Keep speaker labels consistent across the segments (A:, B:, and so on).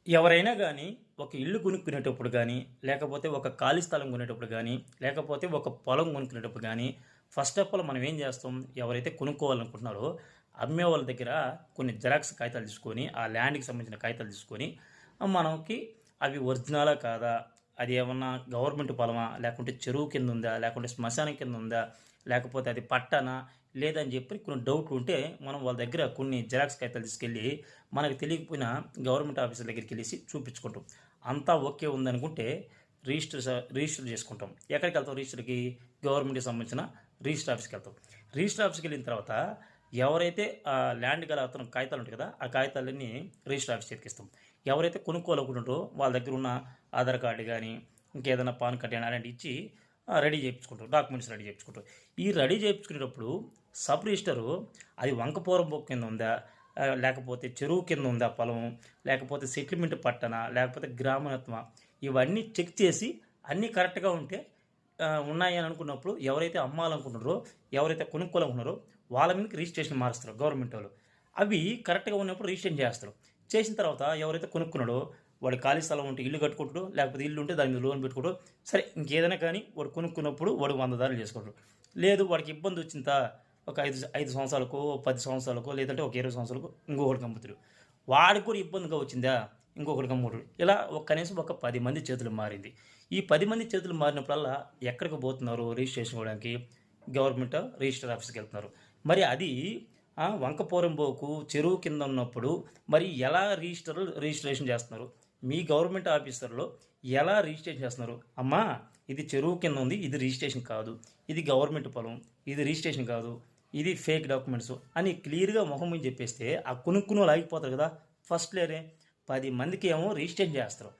A: ఎవరైనా గానీ, ఒక ఇల్లు కొనుక్కునేటప్పుడు గానీ, లేకపోతే ఒక ఖాళీ స్థలం కొనేటప్పుడు గానీ, లేకపోతే ఒక పొలం కొనుక్కునేటప్పుడు గానీ, ఫస్ట్ ఆఫ్ ఆల్ మనం ఏం చేస్తాం? ఎవరైతే కొనుక్కోవాలనుకుంటున్నారో, అమ్మే వాళ్ళ దగ్గర కొన్ని జెరాక్స్ కాగితాలు తీసుకొని, ఆ ల్యాండ్‌కి సంబంధించిన కాగితాలు తీసుకొని, మనకి అవి ఒరిజినలా కాదా? అది ఏమన్నా గవర్నమెంట్ పొలమా? లేకుంటే చెరువు కింద ఉందా? లేకుంటే శ్మశానం కింద ఉందా? లేకపోతే అది పట్టానా? లేదని చెప్పి కొన్ని డౌట్లు ఉంటే, మనం వాళ్ళ దగ్గర కొన్ని జెరాక్స్ కాగితాలు తీసుకెళ్ళి మనకు తెలియకపోయినా గవర్నమెంట్ ఆఫీసర్ దగ్గరికెళ్ళేసి చూపించుకుంటాం. అంతా ఓకే ఉందనుకుంటే రిజిస్టర్ చేసుకుంటాం. ఎక్కడికెళ్తాం రిజిస్టర్‌కి? గవర్నమెంట్‌కి సంబంధించిన రిజిస్టర్ ఆఫీస్‌కెళ్తాం. రిజిస్టర్ ఆఫీస్‌కెళ్ళిన తర్వాత ఎవరైతే ల్యాండ్ గల అతను కాగితాలుంటాయి కదా! ఆ కాగితాలన్నీ రిజిస్టర్ ఆఫీస్ చేతికిస్తాం. ఎవరైతే కొనుక్కోవాలనుకుంటున్నారో వాళ్ళ దగ్గరున్న ఆధార్ కార్డ్ గానీ, ఇంకేదైనా పాన్ కార్డ్ గానీ అలాంటివి ఇచ్చి రెడీ చేయించుకుంటాం. డాక్యుమెంట్స్ రెడీ చేయించుకుంటాం. ఈ రెడీ చేయించుకునేటప్పుడు సబ్ రిజిస్టరు అది వంకపూరం బుక్ కింద ఉందా? లేకపోతే చెరువు కింద ఉందా పొలం? లేకపోతే సెటిల్మెంట్ పట్టనా? లేకపోతే గ్రామీణత్వమా? ఇవన్నీ చెక్ చేసి అన్నీ కరెక్ట్‌గా ఉంటే ఉన్నాయి అని అనుకున్నప్పుడు ఎవరైతే అమ్మాలనుకుంటున్నారో, ఎవరైతే కొనుక్కోవాలనుకున్నారో వాళ్ళ మీదకి రిజిస్ట్రేషన్ మారుస్తారు గవర్నమెంటోళ్ళు. అవి కరెక్ట్‌గా ఉన్నప్పుడు రిజిస్ట్రేషన్ చేస్తారు. చేసిన తర్వాత ఎవరైతే కొనుక్కున్నాడో వాడు ఖాళీ స్థలం ఉంటే ఇల్లు కట్టుకుంటాడు. లేకపోతే ఇల్లు ఉంటే దాని మీద లోన్ పెట్టుకుంటాడు. సరే ఇంకేదైనా కానీ వాడు కొనుక్కున్నప్పుడు వాడు 100 దారులు చేసుకుంటాడు. లేదు వాడికి ఇబ్బంది వచ్చిందా ఒక 5 సంవత్సరాలకో, 10 సంవత్సరాలకో లేదంటే ఒక 20 సంవత్సరాలకో ఇంకొకడికి అమ్ముతాడు. వాడికి కూడా ఇబ్బందిగా వచ్చిందా ఇంకొకడికి అమ్ముతాడు. ఇలా కనీసం ఒక 10 మంది చేతులు మారింది. ఈ 10 మంది చేతులు మారినప్పుడల్లా ఎక్కడికి పోతున్నారు రిజిస్ట్రేషన్ ఇవ్వడానికి? గవర్నమెంట్ రిజిస్టర్ ఆఫీస్‌కి వెళ్తున్నారు. మరి అది వంకపోరంబోకు చెరువు కింద ఉన్నప్పుడు మరి ఎలా రిజిస్ట్రేషన్ చేస్తున్నారు? మీ గవర్నమెంట్ ఆఫీసర్‌లో ఎలా రిజిస్ట్రేషన్ చేస్తున్నారు? అమ్మా ఇది చెరువు కింద ఉంది. ఇది రిజిస్ట్రేషన్ కాదు. ఇది గవర్నమెంట్ పొలం. ఇది రిజిస్ట్రేషన్ కాదు. ఇది ఫేక్ డాక్యుమెంట్స్ అని క్లియర్‌గా మొహం మీద చెప్పేస్తే ఆ కొనుక్కునోళ్ళు ఆగిపోతారు కదా! ఫస్ట్‌లోనే 10 మందికి ఏమో రిజిస్ట్రేషన్ చేస్తారు.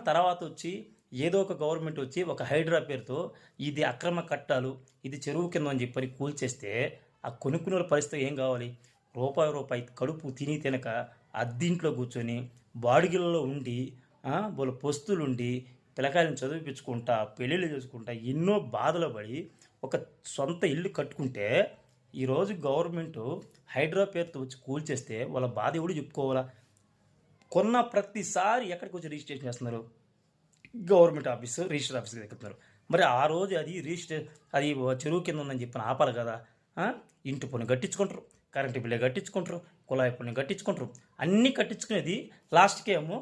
A: తర్వాత వచ్చి ఏదో ఒక గవర్నమెంట్ వచ్చి ఒక హైడ్రా పేరుతో ఇది అక్రమ కట్టాలు, ఇది చెరువు కింద అని చెప్పని కూల్చేస్తే ఆ కొనుక్కునోళ్ళ పరిస్థితి ఏం కావాలి? రూపాయి కడుపు తిని తినక అద్దింట్లో కూర్చొని బాడిగలలో ఉండి వాళ్ళ పస్తులుండి పిల్లకాయలను చదివిపించుకుంటా, పెళ్ళిళ్ళు చేసుకుంటా ఎన్నో బాధలు పడి ఒక సొంత ఇల్లు కట్టుకుంటే ఈరోజు గవర్నమెంటు హైడ్రా పేరుతో వచ్చి కూల్చేస్తే వాళ్ళ బాధ ఎవడు చెప్పుకోవాలా? కొన్న ప్రతిసారి ఎక్కడికి వచ్చి రిజిస్ట్రేషన్ చేస్తున్నారు? గవర్నమెంట్ ఆఫీసు రిజిస్టర్ ఆఫీస్‌కి ఎక్కుతున్నారు. మరి ఆ రోజు అది చెరువు కింద ఉందని చెప్పి ఆపాలి కదా! ఆ! ఇంటి పన్ను కట్టించుకుంటారు. కరెంటు బిల్లు కట్టించుకుంటారు. కుళాయి పన్ను కట్టించుకుంటారు. అన్నీ కట్టించుకునేది లాస్ట్‌కేమో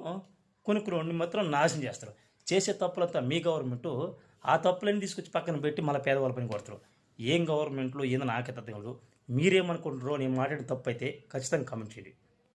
A: కొనుక్కున్నోడిని మాత్రం నాశనం చేస్తారు. చేసే తప్పులంతా మీ గవర్నమెంటు ఆ తప్పులన్నీ తీసుకొచ్చి పక్కన పెట్టి మళ్ళా పేదవాళ్ళ పైన కొడతారు. ఏం గవర్నమెంట్‌లో ఏందో నాకైతే అర్థం కాదు. మీరేమనుకుంటున్నారో నేను మాట్లాడిన తప్పైతే ఖచ్చితంగా కామెంట్ చేయండి.